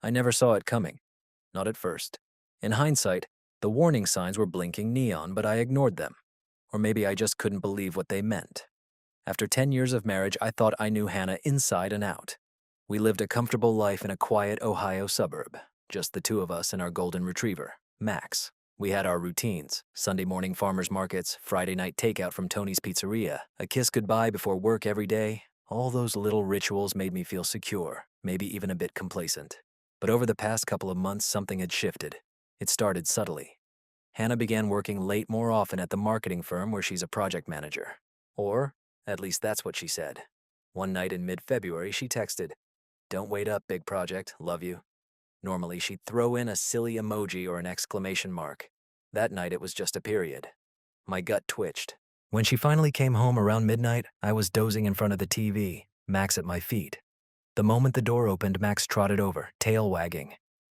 I never saw it coming. Not at first. In hindsight, the warning signs were blinking neon, but I ignored them. Or maybe I just couldn't believe what they meant. After 10 years of marriage, I thought I knew Hannah inside and out. We lived a comfortable life in a quiet Ohio suburb, just the two of us and our golden retriever, Max. We had our routines: Sunday morning farmers markets, Friday night takeout from Tony's Pizzeria, a kiss goodbye before work every day. All those little rituals made me feel secure, maybe even a bit complacent. But over the past couple of months, something had shifted. It started subtly. Hannah began working late more often at the marketing firm where she's a project manager. Or, at least that's what she said. One night in mid-February, she texted, "Don't wait up, big project, love you." Normally, she'd throw in a silly emoji or an exclamation mark. That night, it was just a period. My gut twitched. When she finally came home around midnight, I was dozing in front of the TV, Max at my feet. The moment the door opened, Max trotted over, tail wagging.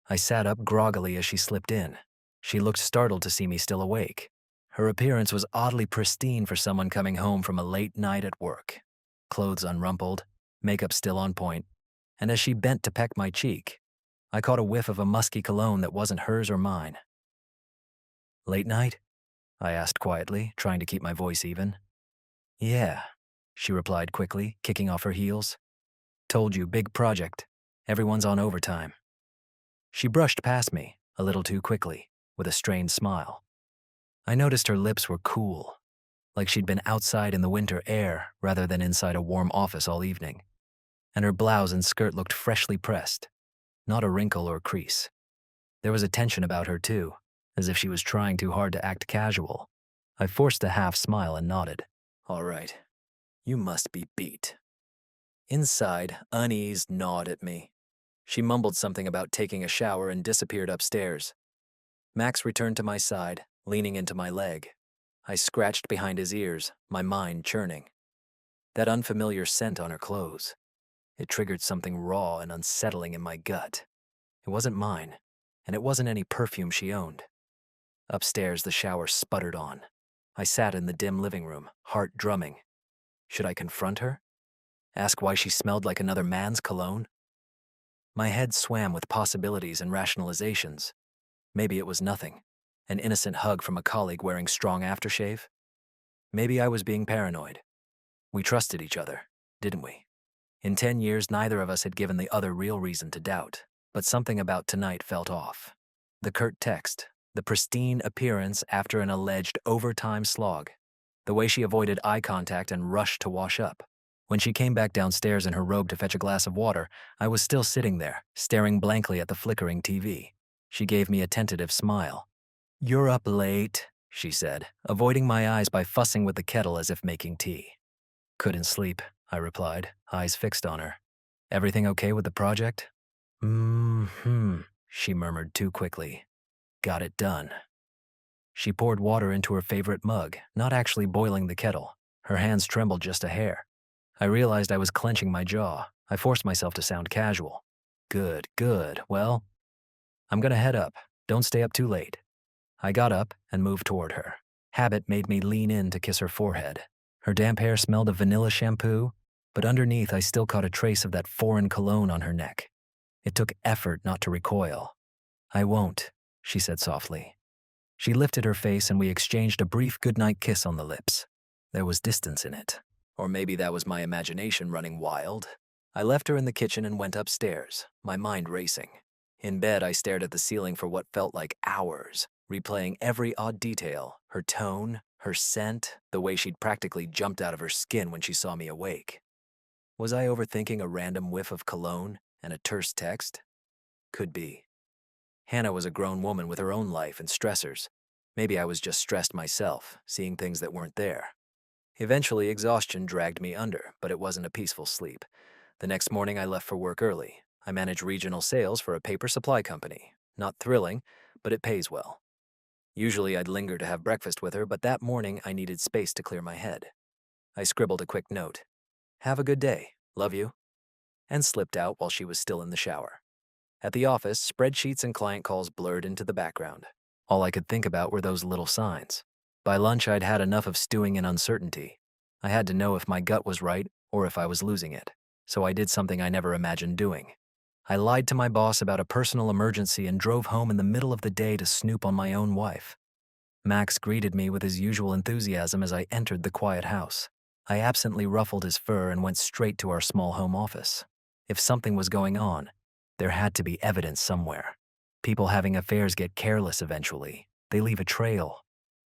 I sat up groggily as she slipped in. She looked startled to see me still awake. Her appearance was oddly pristine for someone coming home from a late night at work. Clothes unrumpled, makeup still on point, and as she bent to peck my cheek, I caught a whiff of a musky cologne that wasn't hers or mine. "Late night?" I asked quietly, trying to keep my voice even. "Yeah," she replied quickly, kicking off her heels. "Told you, big project. Everyone's on overtime." She brushed past me, a little too quickly, with a strained smile. I noticed her lips were cool, like she'd been outside in the winter air rather than inside a warm office all evening. And her blouse and skirt looked freshly pressed, not a wrinkle or crease. There was a tension about her too, as if she was trying too hard to act casual. I forced a half smile and nodded. "All right, you must be beat." Inside, unease gnawed at me. She mumbled something about taking a shower and disappeared upstairs. Max returned to my side, leaning into my leg. I scratched behind his ears, my mind churning. That unfamiliar scent on her clothes. It triggered something raw and unsettling in my gut. It wasn't mine, and it wasn't any perfume she owned. Upstairs, the shower sputtered on. I sat in the dim living room, heart drumming. Should I confront her? Ask why she smelled like another man's cologne? My head swam with possibilities and rationalizations. Maybe it was nothing. An innocent hug from a colleague wearing strong aftershave? Maybe I was being paranoid. We trusted each other, didn't we? In 10 years, neither of us had given the other real reason to doubt, but something about tonight felt off. The curt text, the pristine appearance after an alleged overtime slog, the way she avoided eye contact and rushed to wash up. When she came back downstairs in her robe to fetch a glass of water, I was still sitting there, staring blankly at the flickering TV. She gave me a tentative smile. "You're up late," she said, avoiding my eyes by fussing with the kettle as if making tea. "Couldn't sleep," I replied, eyes fixed on her. "Everything okay with the project?" She murmured too quickly. "Got it done." She poured water into her favorite mug, not actually boiling the kettle. Her hands trembled just a hair. I realized I was clenching my jaw. I forced myself to sound casual. Good. Well, I'm gonna head up. Don't stay up too late." I got up and moved toward her. Habit made me lean in to kiss her forehead. Her damp hair smelled of vanilla shampoo, but underneath I still caught a trace of that foreign cologne on her neck. It took effort not to recoil. "I won't," she said softly. She lifted her face and we exchanged a brief goodnight kiss on the lips. There was distance in it. Or maybe that was my imagination running wild. I left her in the kitchen and went upstairs, my mind racing. In bed, I stared at the ceiling for what felt like hours, replaying every odd detail, her tone, her scent, the way she'd practically jumped out of her skin when she saw me awake. Was I overthinking a random whiff of cologne and a terse text? Could be. Hannah was a grown woman with her own life and stressors. Maybe I was just stressed myself, seeing things that weren't there. Eventually, exhaustion dragged me under, but it wasn't a peaceful sleep. The next morning, I left for work early. I manage regional sales for a paper supply company. Not thrilling, but it pays well. Usually, I'd linger to have breakfast with her, but that morning, I needed space to clear my head. I scribbled a quick note. "Have a good day. Love you." And slipped out while she was still in the shower. At the office, spreadsheets and client calls blurred into the background. All I could think about were those little signs. By lunch, I'd had enough of stewing in uncertainty. I had to know if my gut was right or if I was losing it, so I did something I never imagined doing. I lied to my boss about a personal emergency and drove home in the middle of the day to snoop on my own wife. Max greeted me with his usual enthusiasm as I entered the quiet house. I absently ruffled his fur and went straight to our small home office. If something was going on, there had to be evidence somewhere. People having affairs get careless eventually. They leave a trail.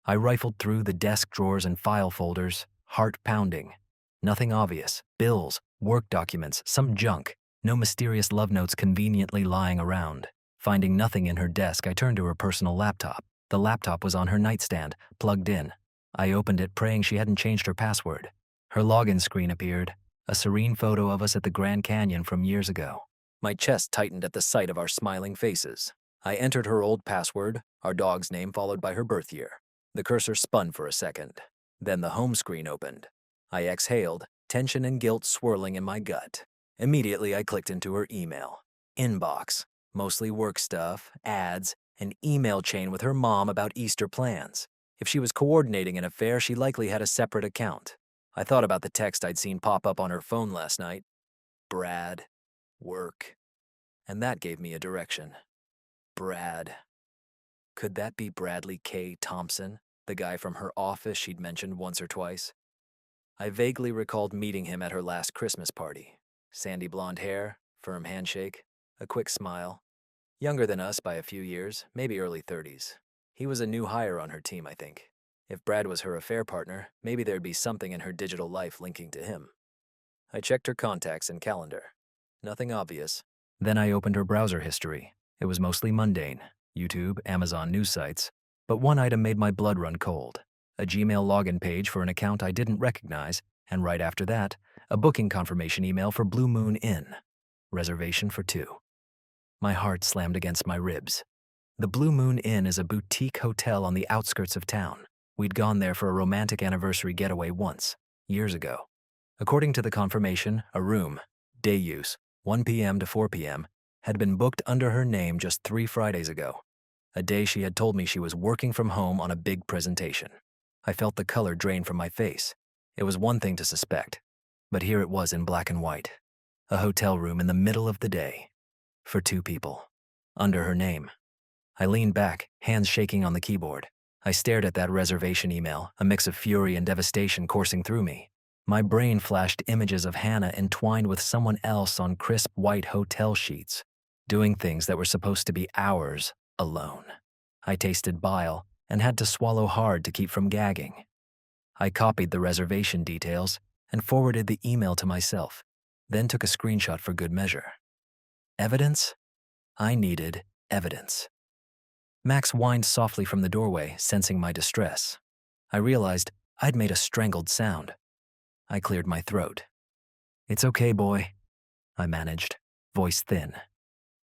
I rifled through the desk drawers and file folders, heart pounding. Nothing obvious. Bills, work documents, some junk. No mysterious love notes conveniently lying around. Finding nothing in her desk, I turned to her personal laptop. The laptop was on her nightstand, plugged in. I opened it, praying she hadn't changed her password. Her login screen appeared, a serene photo of us at the Grand Canyon from years ago. My chest tightened at the sight of our smiling faces. I entered her old password, our dog's name followed by her birth year. The cursor spun for a second. Then the home screen opened. I exhaled, tension and guilt swirling in my gut. Immediately, I clicked into her email. Inbox. Mostly work stuff, ads, an email chain with her mom about Easter plans. If she was coordinating an affair, she likely had a separate account. I thought about the text I'd seen pop up on her phone last night. Brad. Work. And that gave me a direction. Brad. Could that be Bradley K. Thompson, the guy from her office she'd mentioned once or twice? I vaguely recalled meeting him at her last Christmas party. Sandy blonde hair, firm handshake, a quick smile. Younger than us by a few years, maybe early 30s. He was a new hire on her team, I think. If Brad was her affair partner, maybe there'd be something in her digital life linking to him. I checked her contacts and calendar. Nothing obvious. Then I opened her browser history. It was mostly mundane. YouTube, Amazon news sites. But one item made my blood run cold. A Gmail login page for an account I didn't recognize, and right after that, a booking confirmation email for Blue Moon Inn. Reservation for 2. My heart slammed against my ribs. The Blue Moon Inn is a boutique hotel on the outskirts of town. We'd gone there for a romantic anniversary getaway once, years ago. According to the confirmation, a room, day use, 1 p.m. to 4 p.m., had been booked under her name just 3 Fridays ago. A day she had told me she was working from home on a big presentation. I felt the color drain from my face. It was one thing to suspect, but here it was in black and white. A hotel room in the middle of the day. For 2 people. Under her name. I leaned back, hands shaking on the keyboard. I stared at that reservation email, a mix of fury and devastation coursing through me. My brain flashed images of Hannah entwined with someone else on crisp white hotel sheets, doing things that were supposed to be ours alone. I tasted bile and had to swallow hard to keep from gagging. I copied the reservation details and forwarded the email to myself, then took a screenshot for good measure. Evidence? I needed evidence. Max whined softly from the doorway, sensing my distress. I realized I'd made a strangled sound. I cleared my throat. "It's okay, boy," I managed, voice thin.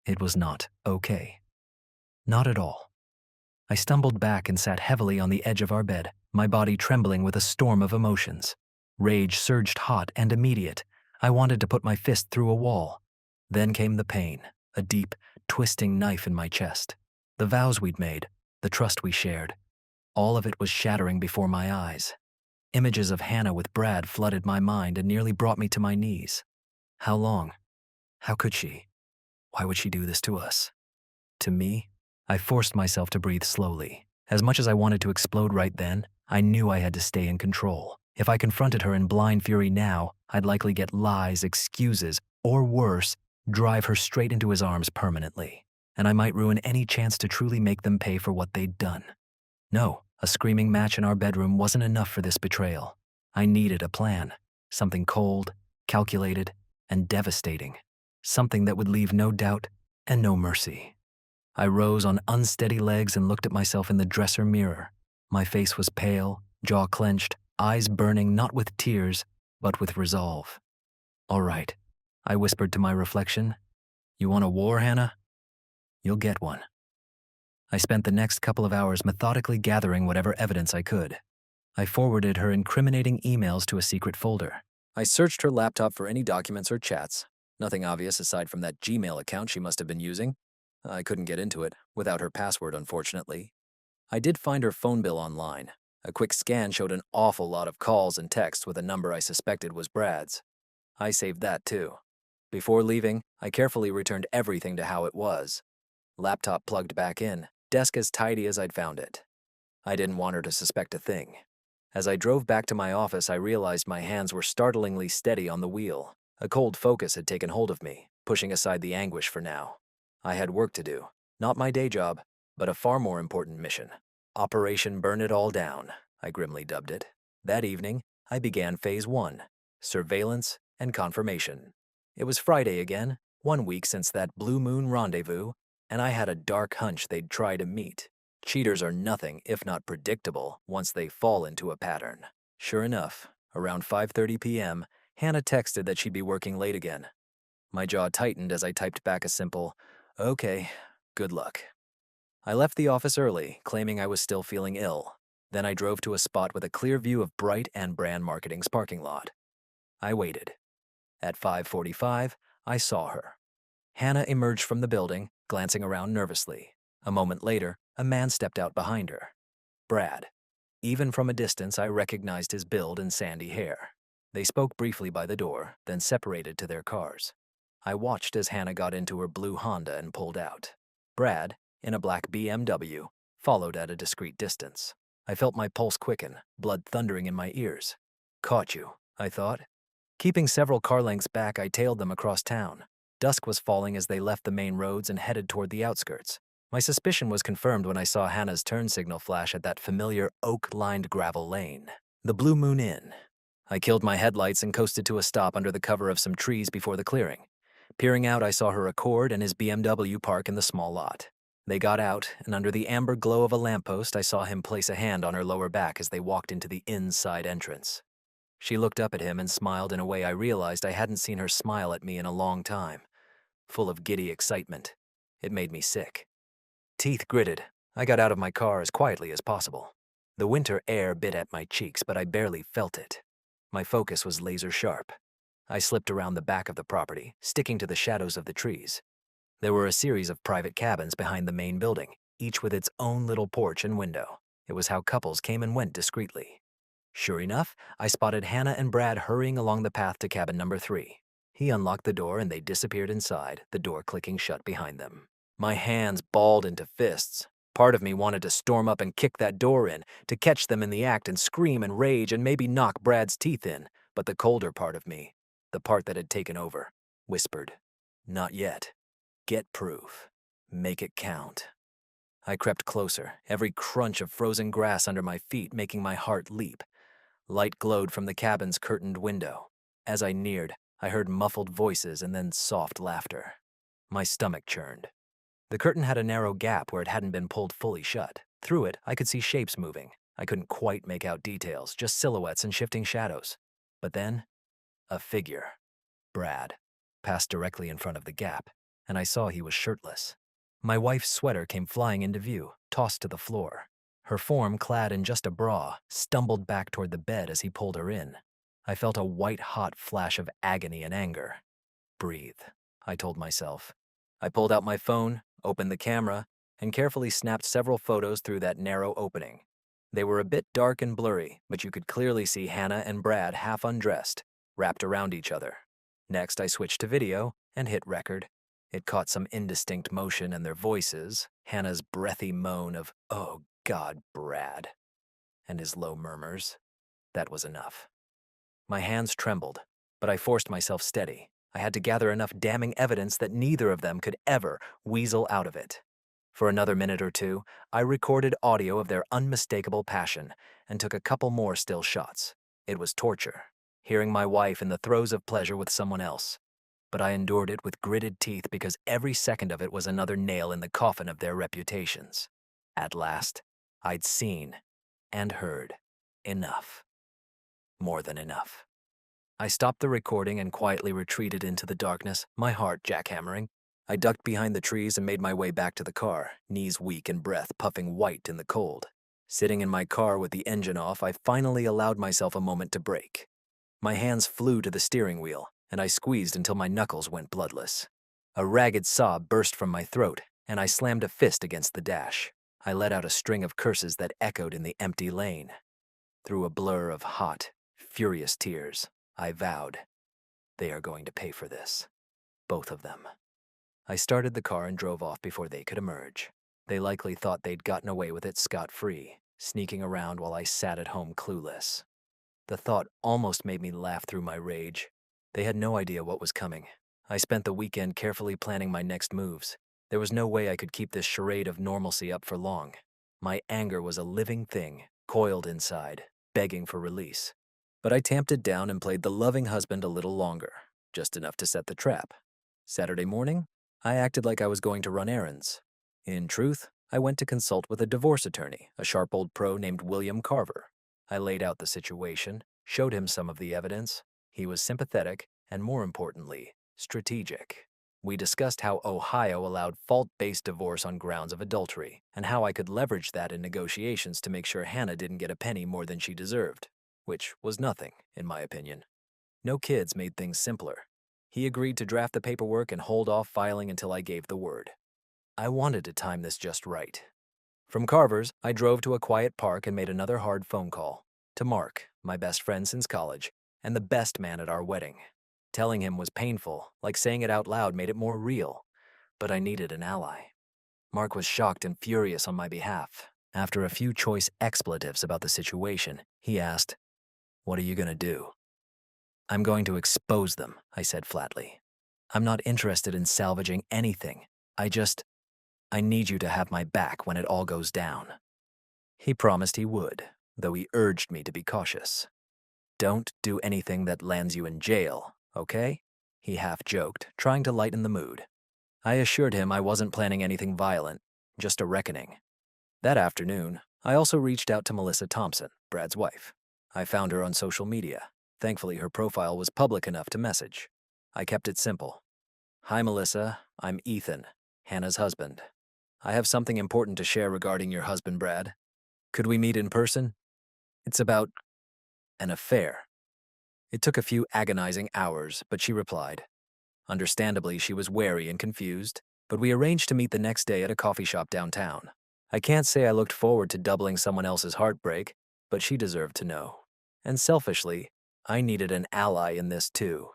It was not okay. Not at all. I stumbled back and sat heavily on the edge of our bed, my body trembling with a storm of emotions. Rage surged hot and immediate. I wanted to put my fist through a wall. Then came the pain, a deep, twisting knife in my chest. The vows we'd made, the trust we shared. All of it was shattering before my eyes. Images of Hannah with Brad flooded my mind and nearly brought me to my knees. How long? How could she? Why would she do this to us? To me? I forced myself to breathe slowly. As much as I wanted to explode right then, I knew I had to stay in control. If I confronted her in blind fury now, I'd likely get lies, excuses, or worse, drive her straight into his arms permanently. And I might ruin any chance to truly make them pay for what they'd done. No, a screaming match in our bedroom wasn't enough for this betrayal. I needed a plan. Something cold, calculated, and devastating. Something that would leave no doubt and no mercy. I rose on unsteady legs and looked at myself in the dresser mirror. My face was pale, jaw clenched, eyes burning not with tears, but with resolve. "All right," I whispered to my reflection. "You want a war, Hannah? You'll get one." I spent the next couple of hours methodically gathering whatever evidence I could. I forwarded her incriminating emails to a secret folder. I searched her laptop for any documents or chats. Nothing obvious aside from that Gmail account she must have been using. I couldn't get into it, without her password, unfortunately. I did find her phone bill online. A quick scan showed an awful lot of calls and texts with a number I suspected was Brad's. I saved that too. Before leaving, I carefully returned everything to how it was. Laptop plugged back in, desk as tidy as I'd found it. I didn't want her to suspect a thing. As I drove back to my office, I realized my hands were startlingly steady on the wheel. A cold focus had taken hold of me, pushing aside the anguish for now. I had work to do, not my day job, but a far more important mission. Operation Burn It All Down, I grimly dubbed it. That evening, I began Phase 1, surveillance and confirmation. It was Friday again, 1 week since that blue moon rendezvous, and I had a dark hunch they'd try to meet. Cheaters are nothing if not predictable once they fall into a pattern. Sure enough, around 5:30 p.m., Hannah texted that she'd be working late again. My jaw tightened as I typed back a simple, "Okay, good luck." I left the office early, claiming I was still feeling ill. Then I drove to a spot with a clear view of Bright and Brand Marketing's parking lot. I waited. At 5:45, I saw her. Hannah emerged from the building, glancing around nervously. A moment later, a man stepped out behind her. Brad. Even from a distance, I recognized his build and sandy hair. They spoke briefly by the door, then separated to their cars. I watched as Hannah got into her blue Honda and pulled out. Brad, in a black BMW, followed at a discreet distance. I felt my pulse quicken, blood thundering in my ears. Caught you, I thought. Keeping several car lengths back, I tailed them across town. Dusk was falling as they left the main roads and headed toward the outskirts. My suspicion was confirmed when I saw Hannah's turn signal flash at that familiar oak-lined gravel lane. The Blue Moon Inn. I killed my headlights and coasted to a stop under the cover of some trees before the clearing. Peering out, I saw her Accord and his BMW park in the small lot. They got out, and under the amber glow of a lamppost, I saw him place a hand on her lower back as they walked into the inn's side entrance. She looked up at him and smiled in a way I realized I hadn't seen her smile at me in a long time. Full of giddy excitement. It made me sick. Teeth gritted, I got out of my car as quietly as possible. The winter air bit at my cheeks, but I barely felt it. My focus was laser sharp. I slipped around the back of the property, sticking to the shadows of the trees. There were a series of private cabins behind the main building, each with its own little porch and window. It was how couples came and went discreetly. Sure enough, I spotted Hannah and Brad hurrying along the path to cabin number 3. He unlocked the door and they disappeared inside, the door clicking shut behind them. My hands balled into fists. Part of me wanted to storm up and kick that door in, to catch them in the act and scream and rage and maybe knock Brad's teeth in. But the colder part of me, the part that had taken over, whispered, "Not yet. Get proof. Make it count." I crept closer, every crunch of frozen grass under my feet making my heart leap. Light glowed from the cabin's curtained window. As I neared, I heard muffled voices and then soft laughter. My stomach churned. The curtain had a narrow gap where it hadn't been pulled fully shut. Through it, I could see shapes moving. I couldn't quite make out details, just silhouettes and shifting shadows. But then, a figure, Brad, passed directly in front of the gap, and I saw he was shirtless. My wife's sweater came flying into view, tossed to the floor. Her form, clad in just a bra, stumbled back toward the bed as he pulled her in. I felt a white-hot flash of agony and anger. Breathe, I told myself. I pulled out my phone, opened the camera, and carefully snapped several photos through that narrow opening. They were a bit dark and blurry, but you could clearly see Hannah and Brad half undressed, wrapped around each other. Next, I switched to video and hit record. It caught some indistinct motion and their voices, Hannah's breathy moan of, "Oh God, Brad," and his low murmurs. That was enough. My hands trembled, but I forced myself steady. I had to gather enough damning evidence that neither of them could ever weasel out of it. For another minute or two, I recorded audio of their unmistakable passion and took a couple more still shots. It was torture, hearing my wife in the throes of pleasure with someone else. But I endured it with gritted teeth because every second of it was another nail in the coffin of their reputations. At last, I'd seen and heard enough. More than enough. I stopped the recording and quietly retreated into the darkness, my heart jackhammering. I ducked behind the trees and made my way back to the car, knees weak and breath puffing white in the cold. Sitting in my car with the engine off, I finally allowed myself a moment to break. My hands flew to the steering wheel, and I squeezed until my knuckles went bloodless. A ragged sob burst from my throat, and I slammed a fist against the dash. I let out a string of curses that echoed in the empty lane. Through a blur of hot, furious tears, I vowed, they are going to pay for this. both of them. I started the car and drove off before they could emerge. They likely thought they'd gotten away with it scot-free, sneaking around while I sat at home clueless. The thought almost made me laugh through my rage. They had no idea what was coming. I spent the weekend carefully planning my next moves. There was no way I could keep this charade of normalcy up for long. My anger was a living thing, coiled inside, begging for release. But I tamped it down and played the loving husband a little longer, just enough to set the trap. Saturday morning, I acted like I was going to run errands. In truth, I went to consult with a divorce attorney, a sharp old pro named William Carver. I laid out the situation, showed him some of the evidence. He was sympathetic and, more importantly, strategic. We discussed how Ohio allowed fault-based divorce on grounds of adultery, and how I could leverage that in negotiations to make sure Hannah didn't get a penny more than she deserved, which was nothing, in my opinion. No kids made things simpler. He agreed to draft the paperwork and hold off filing until I gave the word. I wanted to time this just right. From Carver's, I drove to a quiet park and made another hard phone call to Mark, my best friend since college, and the best man at our wedding. Telling him was painful, like saying it out loud made it more real, but I needed an ally. Mark was shocked and furious on my behalf. After a few choice expletives about the situation, he asked, "What are you going to do?" "I'm going to expose them," I said flatly. "I'm not interested in salvaging anything. I need you to have my back when it all goes down." He promised he would, though he urged me to be cautious. "Don't do anything that lands you in jail, okay?" He half joked, trying to lighten the mood. I assured him I wasn't planning anything violent, just a reckoning. That afternoon, I also reached out to Melissa Thompson, Brad's wife. I found her on social media. Thankfully, her profile was public enough to message. I kept it simple. "Hi, Melissa. I'm Ethan, Hannah's husband. I have something important to share regarding your husband, Brad. Could we meet in person? It's about an affair." It took a few agonizing hours, but she replied. Understandably, she was wary and confused, but we arranged to meet the next day at a coffee shop downtown. I can't say I looked forward to doubling someone else's heartbreak, but she deserved to know. And selfishly, I needed an ally in this too.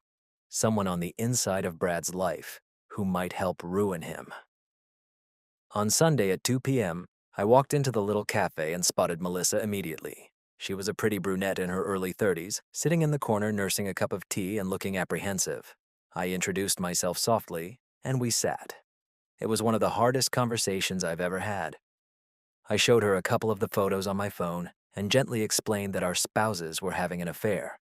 Someone on the inside of Brad's life who might help ruin him. On Sunday at 2 p.m., I walked into the little cafe and spotted Melissa immediately. She was a pretty brunette in her early 30s, sitting in the corner nursing a cup of tea and looking apprehensive. I introduced myself softly, and we sat. It was one of the hardest conversations I've ever had. I showed her a couple of the photos on my phone and gently explained that our spouses were having an affair.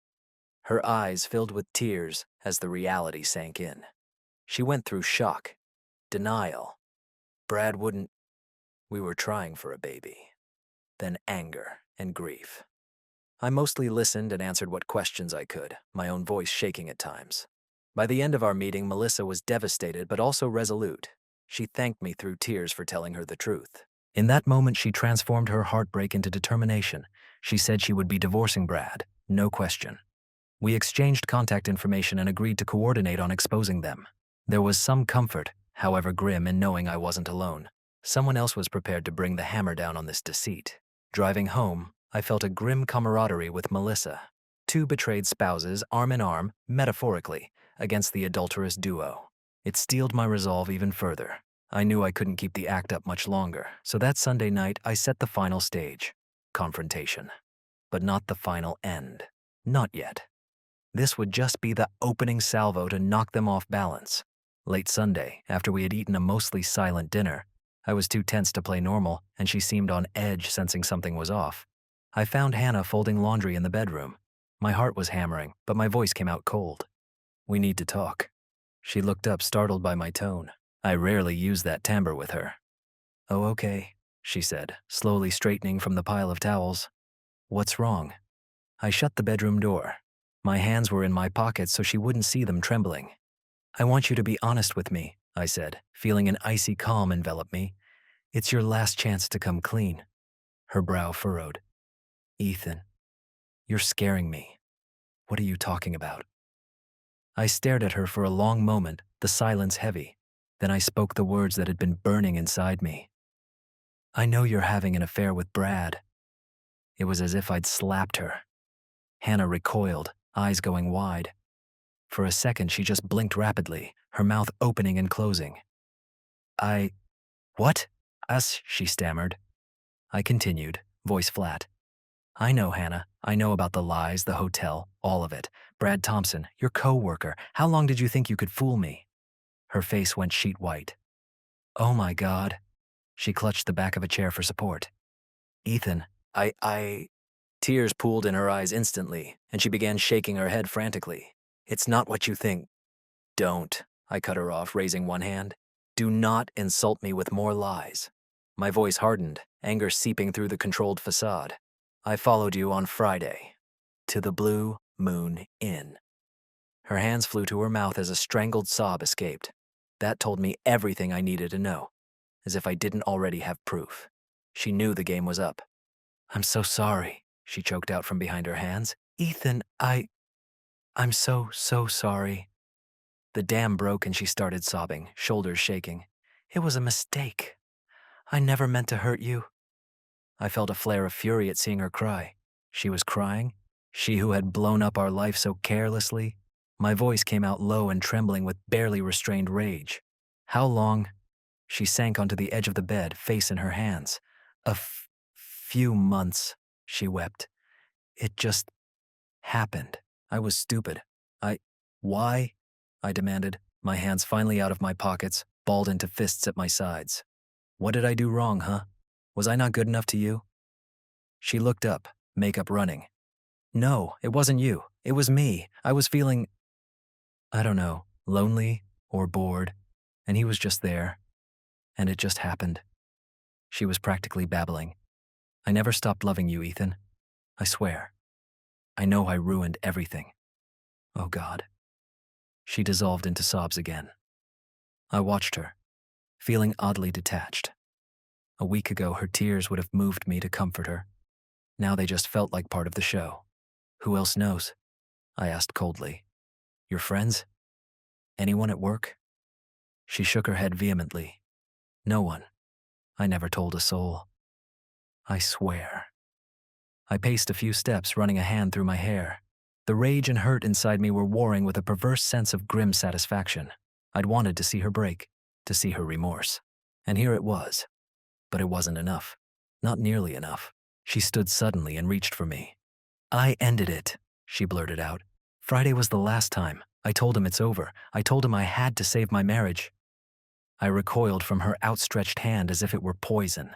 Her eyes filled with tears as the reality sank in. She went through shock, denial. Brad wouldn't. We were trying for a baby. Then anger and grief. I mostly listened and answered what questions I could, my own voice shaking at times. By the end of our meeting, Melissa was devastated but also resolute. She thanked me through tears for telling her the truth. In that moment, she transformed her heartbreak into determination. She said she would be divorcing Brad, no question. We exchanged contact information and agreed to coordinate on exposing them. There was some comfort, however grim, in knowing I wasn't alone. Someone else was prepared to bring the hammer down on this deceit. Driving home, I felt a grim camaraderie with Melissa. Two betrayed spouses, arm in arm, metaphorically, against the adulterous duo. It steeled my resolve even further. I knew I couldn't keep the act up much longer, so that Sunday night I set the final stage. Confrontation. But not the final end. Not yet. This would just be the opening salvo to knock them off balance. Late Sunday, after we had eaten a mostly silent dinner, I was too tense to play normal, and she seemed on edge, sensing something was off. I found Hannah folding laundry in the bedroom. My heart was hammering, but my voice came out cold. "We need to talk." She looked up, startled by my tone. I rarely use that timbre with her. "Oh, okay," she said, slowly straightening from the pile of towels. "What's wrong?" I shut the bedroom door. My hands were in my pockets so she wouldn't see them trembling. "I want you to be honest with me," I said, feeling an icy calm envelop me. "It's your last chance to come clean." Her brow furrowed. "Ethan, you're scaring me. What are you talking about?" I stared at her for a long moment, the silence heavy. Then I spoke the words that had been burning inside me. "I know you're having an affair with Brad." It was as if I'd slapped her. Hannah recoiled, eyes going wide. For a second, she just blinked rapidly, her mouth opening and closing. What? Us, she stammered. I continued, voice flat. I know, Hannah. I know about the lies, the hotel, all of it. Brad Thompson, your co-worker. How long did you think you could fool me? Her face went sheet white. Oh my God. She clutched the back of a chair for support. Ethan, I. Tears pooled in her eyes instantly, and she began shaking her head frantically. It's not what you think. Don't, I cut her off, raising one hand. Do not insult me with more lies. My voice hardened, anger seeping through the controlled facade. I followed you on Friday. To the Blue Moon Inn. Her hands flew to her mouth as a strangled sob escaped. That told me everything I needed to know, as if I didn't already have proof. She knew the game was up. I'm so sorry, she choked out from behind her hands. Ethan, I'm so sorry. The dam broke and she started sobbing, shoulders shaking. It was a mistake. I never meant to hurt you. I felt a flare of fury at seeing her cry. She was crying? She who had blown up our life so carelessly? My voice came out low and trembling with barely restrained rage. How long? She sank onto the edge of the bed, face in her hands. A few months, she wept. It just happened. I was stupid. Why? I demanded, my hands finally out of my pockets, balled into fists at my sides. What did I do wrong, huh? Was I not good enough to you? She looked up, makeup running. No, it wasn't you. It was me. I was feeling, I don't know, lonely or bored, and he was just there. And it just happened. She was practically babbling. I never stopped loving you, Ethan. I swear. I know I ruined everything. Oh, God. She dissolved into sobs again. I watched her, feeling oddly detached. A week ago, her tears would have moved me to comfort her. Now they just felt like part of the show. Who else knows? I asked coldly. Your friends? Anyone at work? She shook her head vehemently. No one. I never told a soul. I swear. I paced a few steps, running a hand through my hair. The rage and hurt inside me were warring with a perverse sense of grim satisfaction. I'd wanted to see her break, to see her remorse. And here it was. But it wasn't enough. Not nearly enough. She stood suddenly and reached for me. I ended it, she blurted out. Friday was the last time. I told him it's over. I told him I had to save my marriage. I recoiled from her outstretched hand as if it were poison.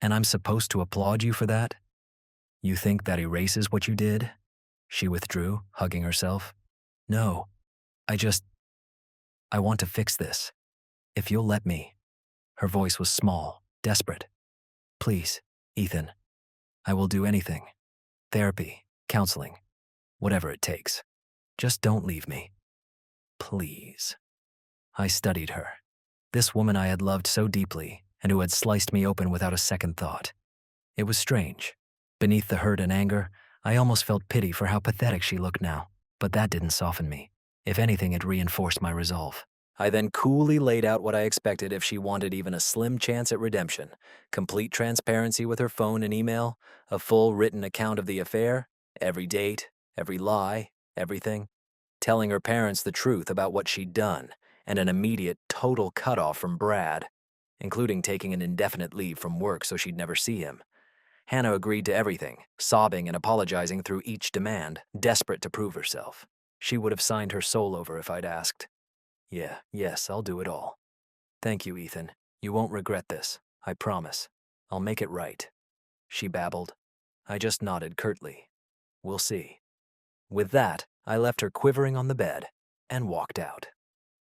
And I'm supposed to applaud you for that? You think that erases what you did? She withdrew, hugging herself. No, I want to fix this. If you'll let me. Her voice was small, desperate. Please, Ethan, I will do anything. Therapy, counseling, whatever it takes. Just don't leave me. Please. I studied her. This woman I had loved so deeply and who had sliced me open without a second thought. It was strange. Beneath the hurt and anger, I almost felt pity for how pathetic she looked now, but that didn't soften me. If anything, it reinforced my resolve. I then coolly laid out what I expected if she wanted even a slim chance at redemption. Complete transparency with her phone and email, a full written account of the affair, every date, every lie, everything. Telling her parents the truth about what she'd done, and an immediate, total cutoff from Brad, including taking an indefinite leave from work so she'd never see him. Hannah agreed to everything, sobbing and apologizing through each demand, desperate to prove herself. She would have signed her soul over if I'd asked. Yes, I'll do it all. Thank you, Ethan. You won't regret this, I promise. I'll make it right. She babbled. I just nodded curtly. We'll see. With that, I left her quivering on the bed and walked out.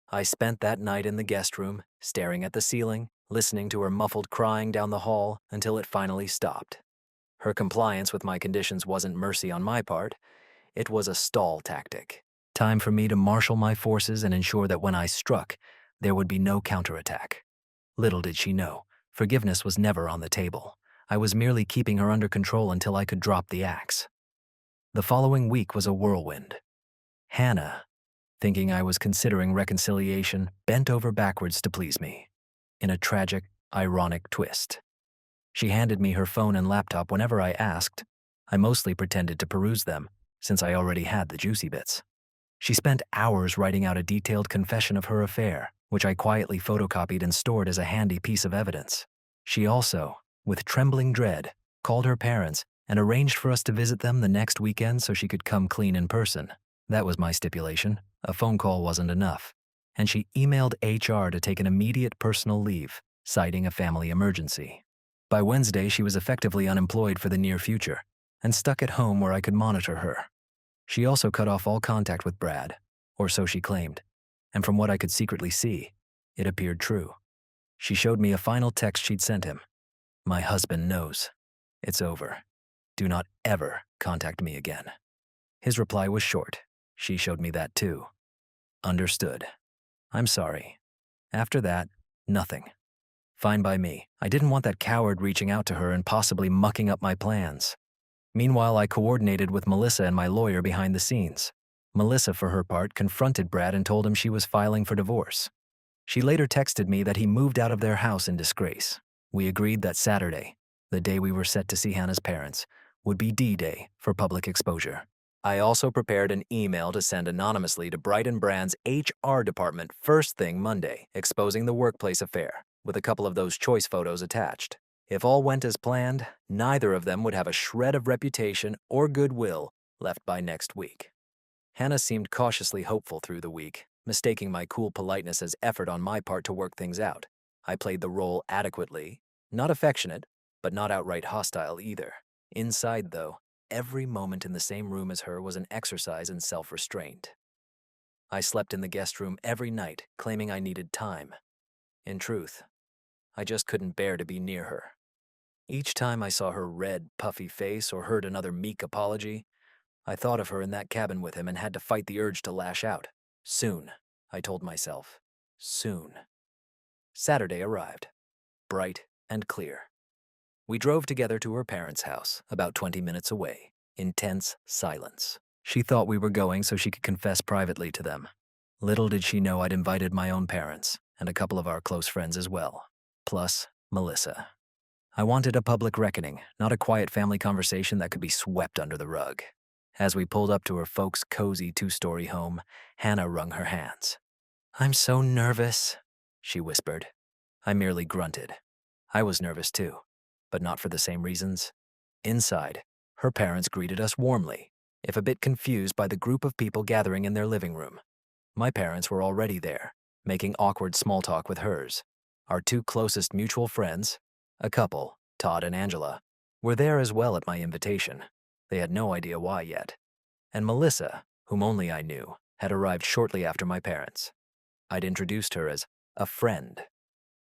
I spent that night in the guest room, staring at the ceiling, listening to her muffled crying down the hall until it finally stopped. Her compliance with my conditions wasn't mercy on my part. It was a stall tactic. Time for me to marshal my forces and ensure that when I struck, there would be no counterattack. Little did she know, forgiveness was never on the table. I was merely keeping her under control until I could drop the axe. The following week was a whirlwind. Hannah, thinking I was considering reconciliation, bent over backwards to please me, in a tragic, ironic twist. She handed me her phone and laptop whenever I asked. I mostly pretended to peruse them, since I already had the juicy bits. She spent hours writing out a detailed confession of her affair, which I quietly photocopied and stored as a handy piece of evidence. She also, with trembling dread, called her parents and arranged for us to visit them the next weekend so she could come clean in person. That was my stipulation. A phone call wasn't enough. And she emailed HR to take an immediate personal leave, citing a family emergency. By Wednesday, she was effectively unemployed for the near future and stuck at home where I could monitor her. She also cut off all contact with Brad, or so she claimed, and from what I could secretly see, it appeared true. She showed me a final text she'd sent him. "My husband knows. It's over. Do not ever contact me again." His reply was short. She showed me that too. "Understood. I'm sorry." After that, nothing. Fine by me. I didn't want that coward reaching out to her and possibly mucking up my plans. Meanwhile, I coordinated with Melissa and my lawyer behind the scenes. Melissa, for her part, confronted Brad and told him she was filing for divorce. She later texted me that he moved out of their house in disgrace. We agreed that Saturday, the day we were set to see Hannah's parents, would be D-Day for public exposure. I also prepared an email to send anonymously to Bright & Brand's HR department first thing Monday, exposing the workplace affair, with a couple of those choice photos attached. If all went as planned, neither of them would have a shred of reputation or goodwill left by next week. Hannah seemed cautiously hopeful through the week, mistaking my cool politeness as effort on my part to work things out. I played the role adequately, not affectionate, but not outright hostile either. Inside, though, every moment in the same room as her was an exercise in self-restraint. I slept in the guest room every night, claiming I needed time. In truth, I just couldn't bear to be near her. Each time I saw her red, puffy face or heard another meek apology, I thought of her in that cabin with him and had to fight the urge to lash out. Soon, I told myself. Soon. Saturday arrived, bright and clear. We drove together to her parents' house, about 20 minutes away. Intense silence. She thought we were going so she could confess privately to them. Little did she know I'd invited my own parents, and a couple of our close friends as well. Plus, Melissa. I wanted a public reckoning, not a quiet family conversation that could be swept under the rug. As we pulled up to her folks' cozy 2-story home, Hannah wrung her hands. "I'm so nervous," she whispered. I merely grunted. I was nervous too, but not for the same reasons. Inside, her parents greeted us warmly, if a bit confused by the group of people gathering in their living room. My parents were already there, making awkward small talk with hers. Our 2 closest mutual friends, a couple, Todd and Angela, were there as well at my invitation. They had no idea why yet. And Melissa, whom only I knew, had arrived shortly after my parents. I'd introduced her as a friend,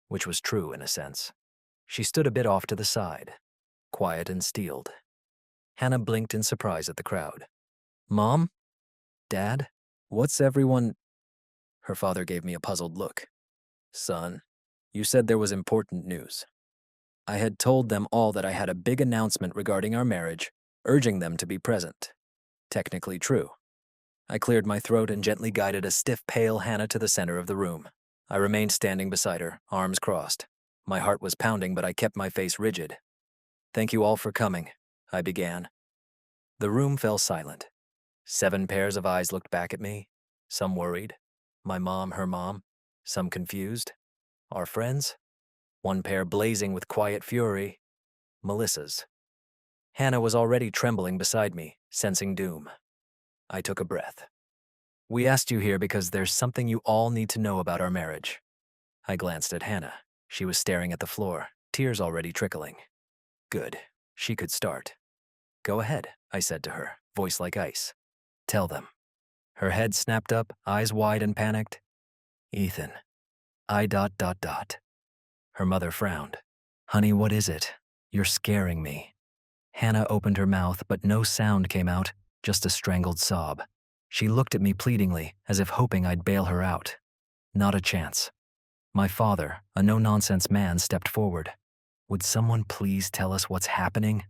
which was true in a sense. She stood a bit off to the side, quiet and steeled. Hannah blinked in surprise at the crowd. "Mom? Dad? What's everyone—" Her father gave me a puzzled look. "Son, you said there was important news." I had told them all that I had a big announcement regarding our marriage, urging them to be present. Technically true. I cleared my throat and gently guided a stiff, pale Hannah to the center of the room. I remained standing beside her, arms crossed. My heart was pounding, but I kept my face rigid. "Thank you all for coming," I began. The room fell silent. 7 pairs of eyes looked back at me, some worried. My mom, her mom, some confused. Our friends? 1 pair blazing with quiet fury. Melissa's. Hannah was already trembling beside me, sensing doom. I took a breath. "We asked you here because there's something you all need to know about our marriage." I glanced at Hannah. She was staring at the floor, tears already trickling. Good. She could start. "Go ahead," I said to her, voice like ice. "Tell them." Her head snapped up, eyes wide and panicked. "Ethan, I ... Her mother frowned. "Honey, what is it? You're scaring me." Hannah opened her mouth, but no sound came out, just a strangled sob. She looked at me pleadingly, as if hoping I'd bail her out. Not a chance. My father, a no-nonsense man, stepped forward. "Would someone please tell us what's happening?"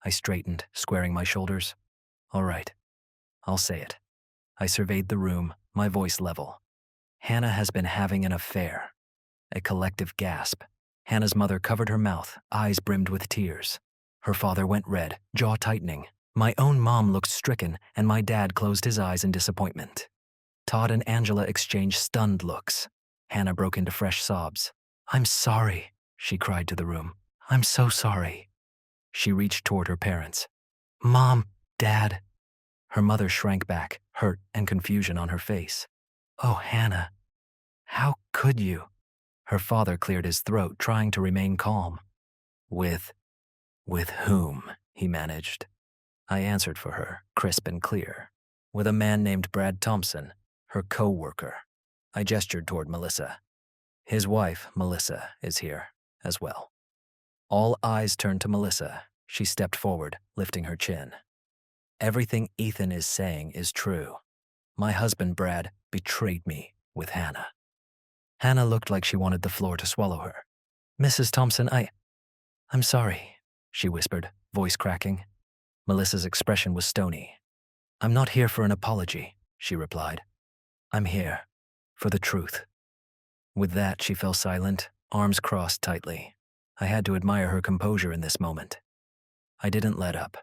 I straightened, squaring my shoulders. "All right, I'll say it." I surveyed the room, my voice level. "Hannah has been having an affair." A collective gasp. Hannah's mother covered her mouth, eyes brimmed with tears. Her father went red, jaw tightening. My own mom looked stricken, and my dad closed his eyes in disappointment. Todd and Angela exchanged stunned looks. Hannah broke into fresh sobs. "I'm sorry," she cried to the room. "I'm so sorry." She reached toward her parents. "Mom, Dad." Her mother shrank back, hurt and confusion on her face. "Oh, Hannah, how could you?" Her father cleared his throat, trying to remain calm. With whom?" he managed. I answered for her, crisp and clear. "With a man named Brad Thompson, her co-worker." I gestured toward Melissa. "His wife, Melissa, is here as well." All eyes turned to Melissa. She stepped forward, lifting her chin. "Everything Ethan is saying is true. My husband, Brad, betrayed me with Hannah." Hannah looked like she wanted the floor to swallow her. "Mrs. Thompson, I'm sorry," she whispered, voice cracking. Melissa's expression was stony. "I'm not here for an apology," she replied. "I'm here for the truth." With that, she fell silent, arms crossed tightly. I had to admire her composure in this moment. I didn't let up.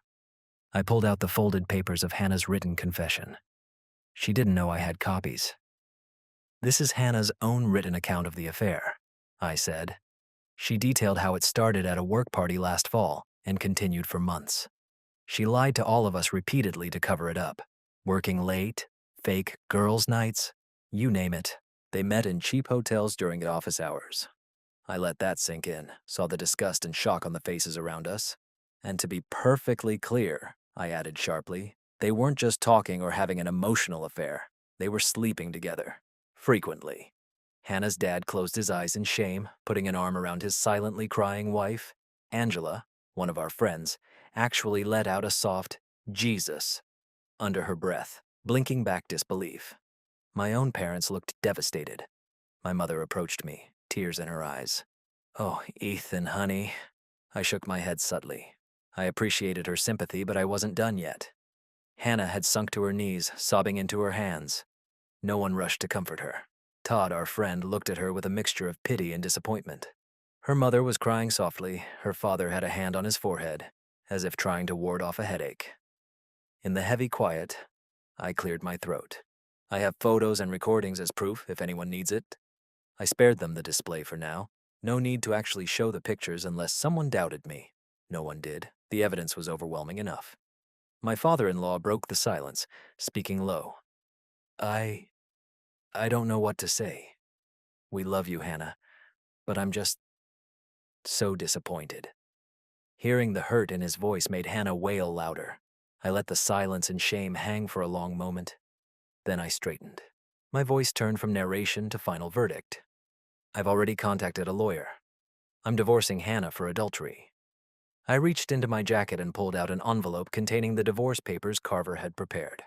I pulled out the folded papers of Hannah's written confession. She didn't know I had copies. "This is Hannah's own written account of the affair," I said. She detailed how it started at a work party last fall and continued for months. She lied to all of us repeatedly to cover it up. Working late, fake girls' nights, you name it. They met in cheap hotels during office hours. I let that sink in, saw the disgust and shock on the faces around us. And to be perfectly clear, I added sharply, they weren't just talking or having an emotional affair. They were sleeping together. Frequently. Hannah's dad closed his eyes in shame, putting an arm around his silently crying wife. Angela, one of our friends, actually let out a soft "Jesus" under her breath, blinking back disbelief. My own parents looked devastated. My mother approached me, tears in her eyes. "Oh, Ethan, honey." I shook my head subtly. I appreciated her sympathy, but I wasn't done yet. Hannah had sunk to her knees, sobbing into her hands. No one rushed to comfort her. Todd, our friend, looked at her with a mixture of pity and disappointment. Her mother was crying softly. Her father had a hand on his forehead, as if trying to ward off a headache. In the heavy quiet, I cleared my throat. "I have photos and recordings as proof if anyone needs it." I spared them the display for now. No need to actually show the pictures unless someone doubted me. No one did. The evidence was overwhelming enough. My father-in-law broke the silence, speaking low. I don't know what to say. We love you, Hannah, but I'm just so disappointed." Hearing the hurt in his voice made Hannah wail louder. I let the silence and shame hang for a long moment. Then I straightened. My voice turned from narration to final verdict. "I've already contacted a lawyer. I'm divorcing Hannah for adultery." I reached into my jacket and pulled out an envelope containing the divorce papers Carver had prepared.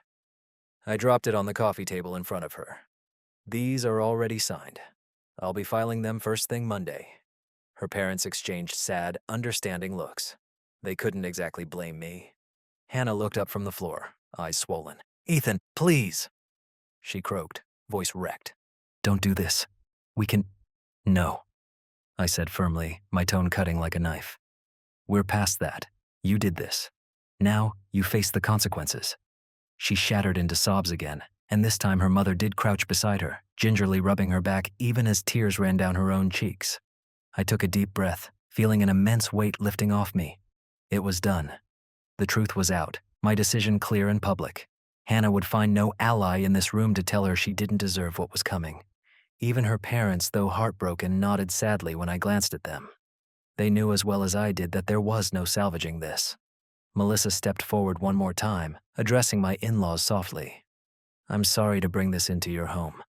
I dropped it on the coffee table in front of her. "These are already signed. I'll be filing them first thing Monday." Her parents exchanged sad, understanding looks. They couldn't exactly blame me. Hannah looked up from the floor, eyes swollen. "Ethan, please," she croaked, voice wrecked. "Don't do this. We can—" "No," I said firmly, my tone cutting like a knife. "We're past that. You did this. Now you face the consequences." She shattered into sobs again, and this time her mother did crouch beside her, gingerly rubbing her back even as tears ran down her own cheeks. I took a deep breath, feeling an immense weight lifting off me. It was done. The truth was out, my decision clear and public. Hannah would find no ally in this room to tell her she didn't deserve what was coming. Even her parents, though heartbroken, nodded sadly when I glanced at them. They knew as well as I did that there was no salvaging this. Melissa stepped forward one more time, addressing my in-laws softly. "I'm sorry to bring this into your home.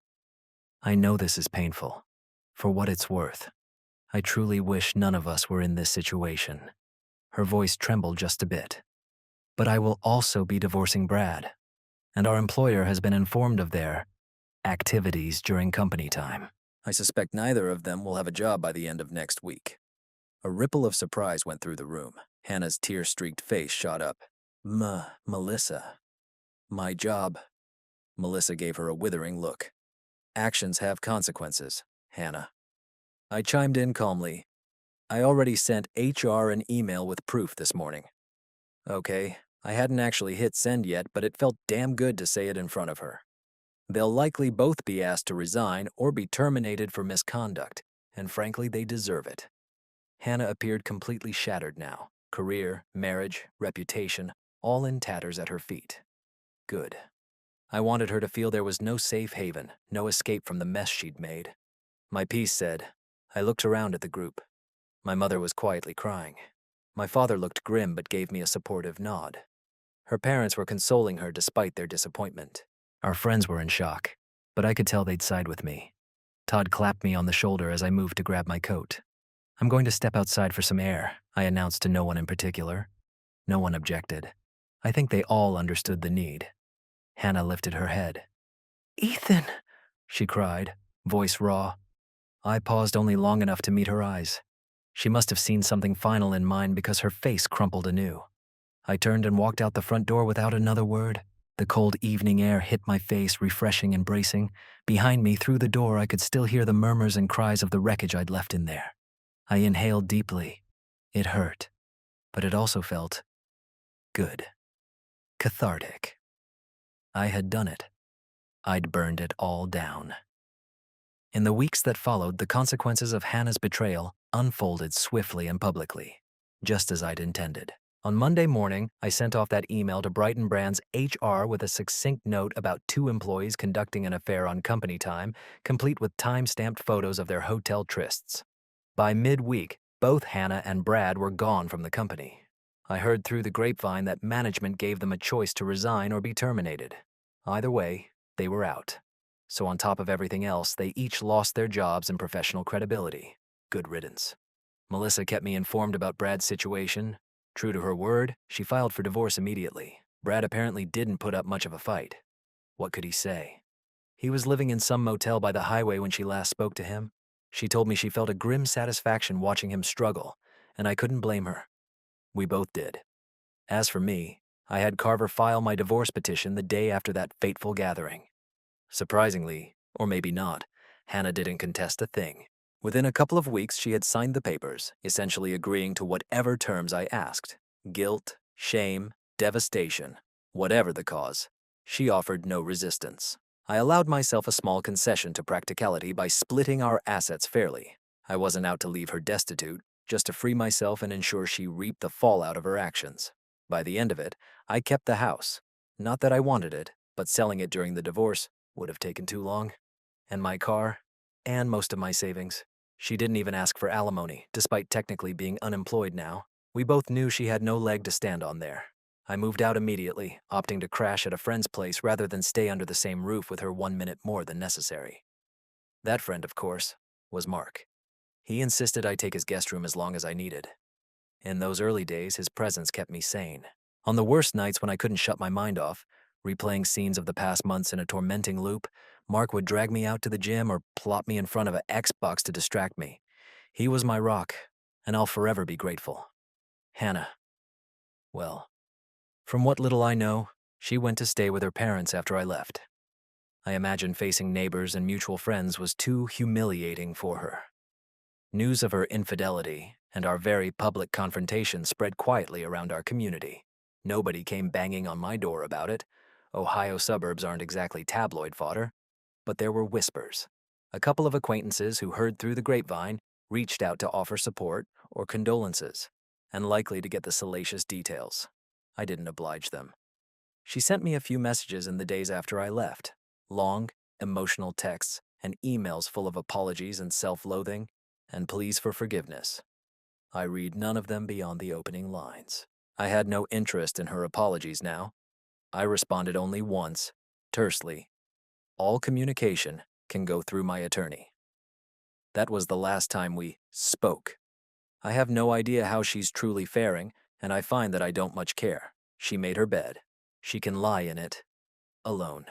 I know this is painful. For what it's worth, I truly wish none of us were in this situation." Her voice trembled just a bit. "But I will also be divorcing Brad, and our employer has been informed of their activities during company time. I suspect neither of them will have a job by the end of next week." A ripple of surprise went through the room. Hannah's tear-streaked face shot up. Melissa. My job." Melissa gave her a withering look. "Actions have consequences, Hannah." I chimed in calmly. "I already sent HR an email with proof this morning." Okay, I hadn't actually hit send yet, but it felt damn good to say it in front of her. They'll likely both be asked to resign or be terminated for misconduct, and frankly, they deserve it. Hannah appeared completely shattered now. Career, marriage, reputation, all in tatters at her feet. Good. I wanted her to feel there was no safe haven, no escape from the mess she'd made. My piece said. I looked around at the group. My mother was quietly crying. My father looked grim but gave me a supportive nod. Her parents were consoling her despite their disappointment. Our friends were in shock, but I could tell they'd side with me. Todd clapped me on the shoulder as I moved to grab my coat. I'm going to step outside for some air, I announced to no one in particular. No one objected. I think they all understood the need. Hannah lifted her head. Ethan, she cried, voice raw. I paused only long enough to meet her eyes. She must have seen something final in mine because her face crumpled anew. I turned and walked out the front door without another word. The cold evening air hit my face, refreshing and bracing. Behind me, through the door, I could still hear the murmurs and cries of the wreckage I'd left in there. I inhaled deeply. It hurt, but it also felt good. Cathartic. I had done it. I'd burned it all down. In the weeks that followed, the consequences of Hannah's betrayal unfolded swiftly and publicly, just as I'd intended. On Monday morning, I sent off that email to Brighton Brand's HR with a succinct note about 2 employees conducting an affair on company time, complete with time-stamped photos of their hotel trysts. By midweek, both Hannah and Brad were gone from the company. I heard through the grapevine that management gave them a choice to resign or be terminated. Either way, they were out. So on top of everything else, they each lost their jobs and professional credibility. Good riddance. Melissa kept me informed about Brad's situation. True to her word, she filed for divorce immediately. Brad apparently didn't put up much of a fight. What could he say? He was living in some motel by the highway when she last spoke to him. She told me she felt a grim satisfaction watching him struggle, and I couldn't blame her. We both did. As for me, I had Carver file my divorce petition the day after that fateful gathering. Surprisingly, or maybe not, Hannah didn't contest a thing. Within a couple of weeks, she had signed the papers, essentially agreeing to whatever terms I asked. Guilt, shame, devastation, whatever the cause, she offered no resistance. I allowed myself a small concession to practicality by splitting our assets fairly. I wasn't out to leave her destitute, just to free myself and ensure she reaped the fallout of her actions. By the end of it, I kept the house. Not that I wanted it, but selling it during the divorce would have taken too long. And my car, and most of my savings. She didn't even ask for alimony, despite technically being unemployed now. We both knew she had no leg to stand on there. I moved out immediately, opting to crash at a friend's place rather than stay under the same roof with her 1 minute more than necessary. That friend, of course, was Mark. He insisted I take his guest room as long as I needed. In those early days, his presence kept me sane. On the worst nights when I couldn't shut my mind off, replaying scenes of the past months in a tormenting loop, Mark would drag me out to the gym or plop me in front of an Xbox to distract me. He was my rock, and I'll forever be grateful. Hannah. Well, from what little I know, she went to stay with her parents after I left. I imagine facing neighbors and mutual friends was too humiliating for her. News of her infidelity and our very public confrontation spread quietly around our community. Nobody came banging on my door about it. Ohio suburbs aren't exactly tabloid fodder. But there were whispers. A couple of acquaintances who heard through the grapevine reached out to offer support or condolences, and likely to get the salacious details. I didn't oblige them. She sent me a few messages in the days after I left. Long, emotional texts and emails full of apologies and self-loathing, and pleas for forgiveness. I read none of them beyond the opening lines. I had no interest in her apologies now. I responded only once, tersely. All communication can go through my attorney. That was the last time we spoke. I have no idea how she's truly faring, and I find that I don't much care. She made her bed. She can lie in it, alone.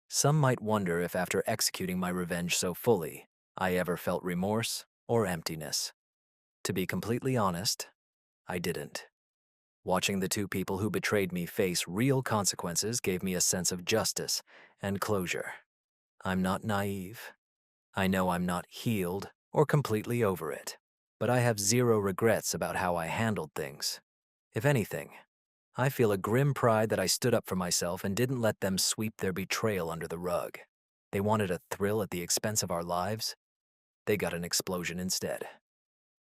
Some might wonder if after executing my revenge so fully, I ever felt remorse or emptiness. To be completely honest, I didn't. Watching the 2 people who betrayed me face real consequences gave me a sense of justice and closure. I'm not naive. I know I'm not healed or completely over it, but I have zero regrets about how I handled things. If anything, I feel a grim pride that I stood up for myself and didn't let them sweep their betrayal under the rug. They wanted a thrill at the expense of our lives. They got an explosion instead.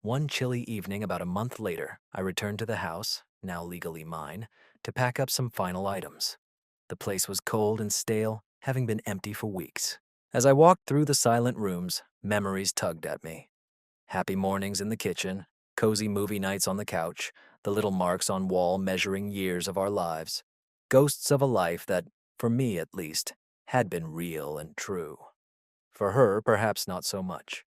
One chilly evening about a month later, I returned to the house, now legally mine, to pack up some final items. The place was cold and stale, having been empty for weeks. As I walked through the silent rooms, memories tugged at me. Happy mornings in the kitchen, cozy movie nights on the couch, the little marks on wall measuring years of our lives. Ghosts of a life that, for me at least, had been real and true. For her, perhaps not so much.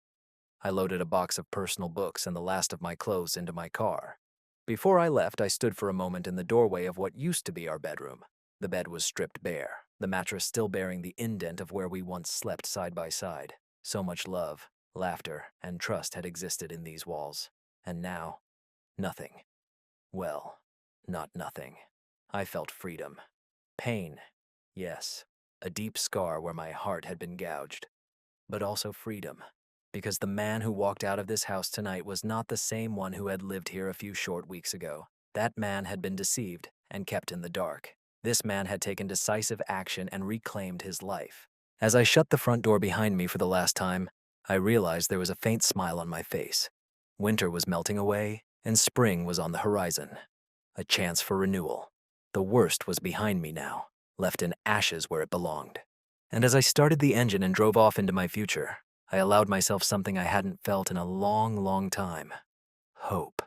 I loaded a box of personal books and the last of my clothes into my car. Before I left, I stood for a moment in the doorway of what used to be our bedroom. The bed was stripped bare, the mattress still bearing the indent of where we once slept side by side. So much love, laughter, and trust had existed in these walls. And now, nothing. Well, not nothing. I felt freedom. Pain, yes. A deep scar where my heart had been gouged. But also freedom. Because the man who walked out of this house tonight was not the same one who had lived here a few short weeks ago. That man had been deceived and kept in the dark. This man had taken decisive action and reclaimed his life. As I shut the front door behind me for the last time, I realized there was a faint smile on my face. Winter was melting away, and spring was on the horizon. A chance for renewal. The worst was behind me now, left in ashes where it belonged. And as I started the engine and drove off into my future, I allowed myself something I hadn't felt in a long, long time. Hope.